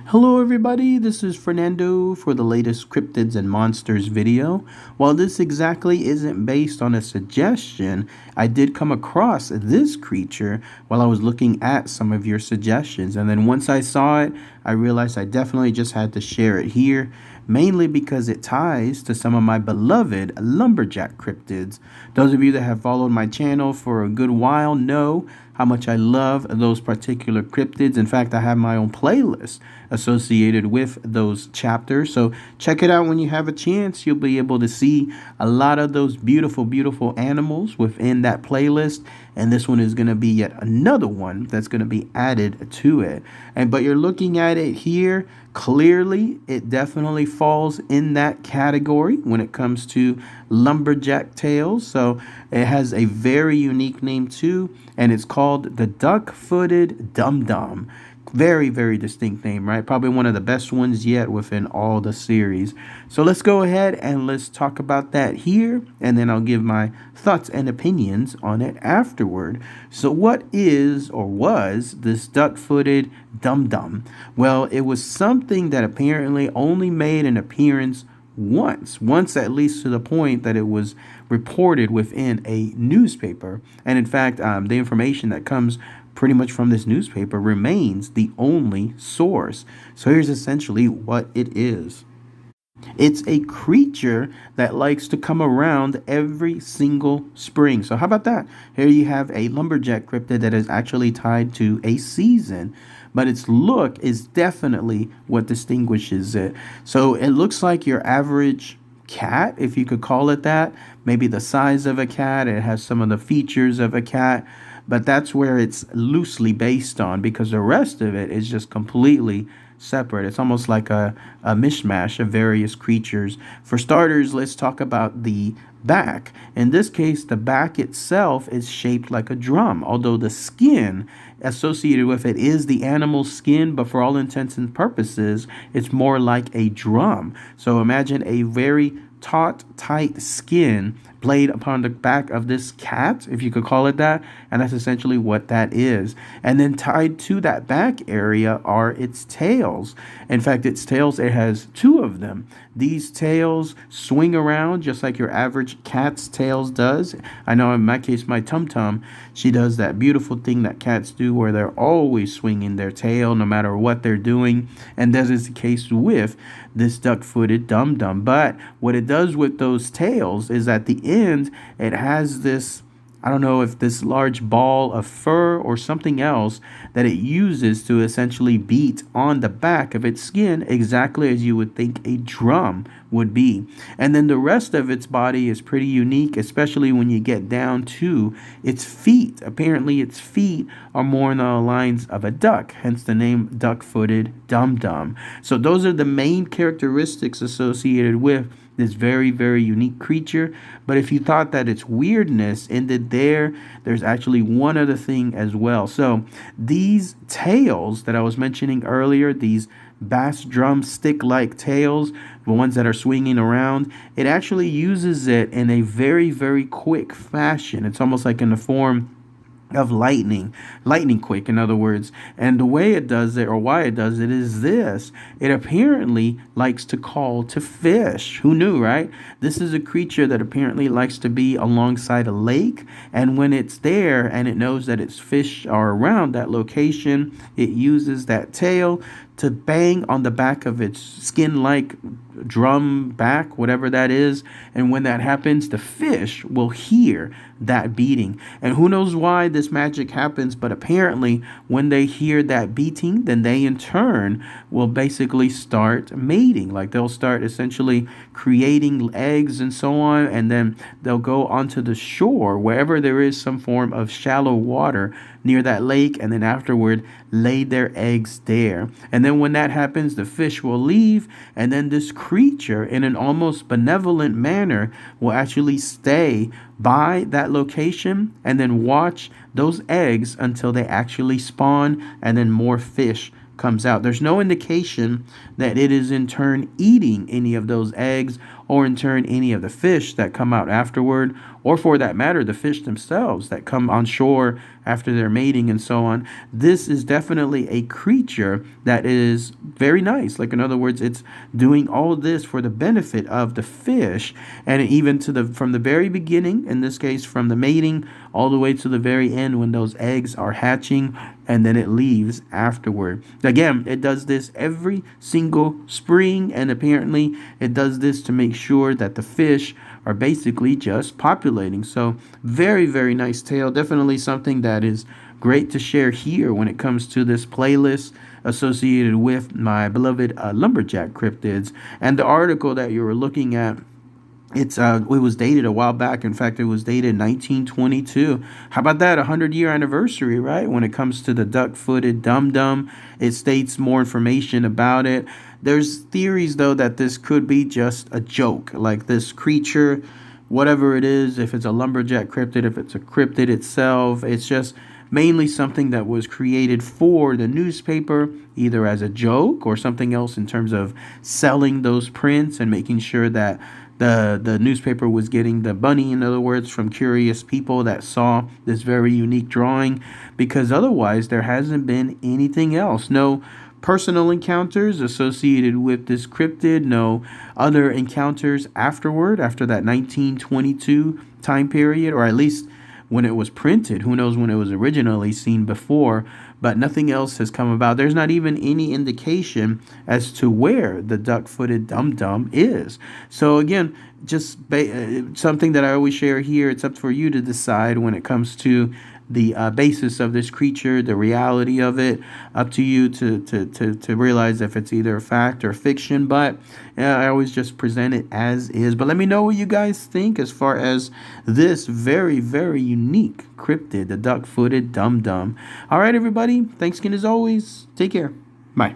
Hello everybody, this is Fernando for the latest Cryptids and Monsters video. While this exactly isn't based on a suggestion, I did come across this creature while I was looking at some of your suggestions. And then once I saw it, I realized I definitely just had to share it here, mainly because it ties to some of my beloved Lumberjack Cryptids. Those of you that have followed my channel for a good while know how much I love those particular cryptids. In fact, I have my own playlist associated with those chapters. So check it out when you have a chance. You'll be able to see a lot of those beautiful, beautiful animals within that playlist. And this one is going to be yet another one that's going to be added to it. But you're looking at it here. Clearly, it definitely falls in that category when it comes to lumberjack tails. So it has a very unique name too, and it's called the duck-footed Dum-Dum. Very, very distinct name, right? Probably one of the best ones yet within all the series. So let's go ahead and let's talk about that here, and then I'll give my thoughts and opinions on it afterward. So what is or was this duck-footed Dum-Dum? Well, it was something that apparently only made an appearance once at least, to the point that it was reported within a newspaper. And in fact, the information that comes pretty much from this newspaper remains the only source. So here's essentially what it is. It's a creature that likes to come around every single spring. So how about that? Here you have a lumberjack cryptid that is actually tied to a season, but its look is definitely what distinguishes it. So it looks like your average cat, if you could call it that. Maybe the size of a cat. It has some of the features of a cat, but that's where it's loosely based on, because the rest of it is just completely separate. It's almost like a mishmash of various creatures. For starters, let's talk about the back. In this case, the back itself is shaped like a drum, although the skin associated with it is the animal's skin, but for all intents and purposes, it's more like a drum. So imagine a very taut, tight skin played upon the back of this cat, if you could call it that, and that's essentially what that is. And then tied to that back area are its tails. In fact, its tails, it has two of them. These tails swing around just like your average cat's tails does. I know in my case, my Tum-Tum, she does that beautiful thing that cats do where they're always swinging their tail no matter what they're doing. And that is the case with this duck-footed Dum-Dum. But what it does with those tails is at the end, it has this, I don't know if this large ball of fur or something else that it uses to essentially beat on the back of its skin, exactly as you would think a drum would be. And then the rest of its body is pretty unique, especially when you get down to its feet. Apparently its feet are more in the lines of a duck, hence the name duck-footed Dum-Dum. So those are the main characteristics associated with this very, very unique creature. But if you thought that its weirdness ended there, there's actually one other thing as well. So these tails that I was mentioning earlier, these bass drum stick-like tails, the ones that are swinging around, it actually uses it in a very, very quick fashion. It's almost like in the form of lightning quick, in other words. And the way it does it, or why it does it, is this: it apparently likes to call to fish. Who knew, right? This is a creature that apparently likes to be alongside a lake, and when it's there and it knows that its fish are around that location, it uses that tail to bang on the back of its skin-like drum back, whatever that is. And when that happens, the fish will hear that beating. And who knows why this magic happens, but apparently when they hear that beating, then they in turn will basically start mating. Like they'll start essentially creating eggs and so on, and then they'll go onto the shore wherever there is some form of shallow water near that lake, and then afterward lay their eggs there. And then when that happens, the fish will leave, and then this creature, in an almost benevolent manner, will actually stay by that location and then watch those eggs until they actually spawn, and then more fish comes out. There's no indication that it is in turn eating any of those eggs. or in turn any of the fish that come out afterward, or for that matter, the fish themselves that come on shore after their mating and so on. This is definitely a creature that is very nice. Like, in other words, it's doing all this for the benefit of the fish, and even to the from the very beginning, in this case from the mating all the way to the very end when those eggs are hatching, and then it leaves afterward. Again, it does this every single spring, and apparently it does this to make sure that the fish are basically just populating. So very, very nice tale. Definitely something that is great to share here when it comes to this playlist associated with my beloved Lumberjack Cryptids. And the article that you were looking at, it was dated a while back. In fact, it was dated 1922. How about that? 100-year anniversary, right? When it comes to the duck-footed Dum-Dum, it states more information about it. There's theories, though, that this could be just a joke. Like, this creature, whatever it is, if it's a lumberjack cryptid, if it's a cryptid itself, it's just mainly something that was created for the newspaper, either as a joke or something else in terms of selling those prints and making sure that the newspaper was getting the money, in other words, from curious people that saw this very unique drawing, because otherwise there hasn't been anything else. No personal encounters associated with this cryptid, no other encounters afterward, after that 1922 time period, or at least when it was printed. Who knows when it was originally seen before, but nothing else has come about. There's not even any indication as to where the duck-footed Dum-Dum is. So again, just something that I always share here. It's up for you to decide when it comes to the basis of this creature, the reality of it. Up to you to realize if it's either fact or fiction. But I always just present it as is. But let me know what you guys think as far as this very, very unique cryptid, the duck-footed Dum-Dum. All right, everybody. Thanks again as always. Take care. Bye.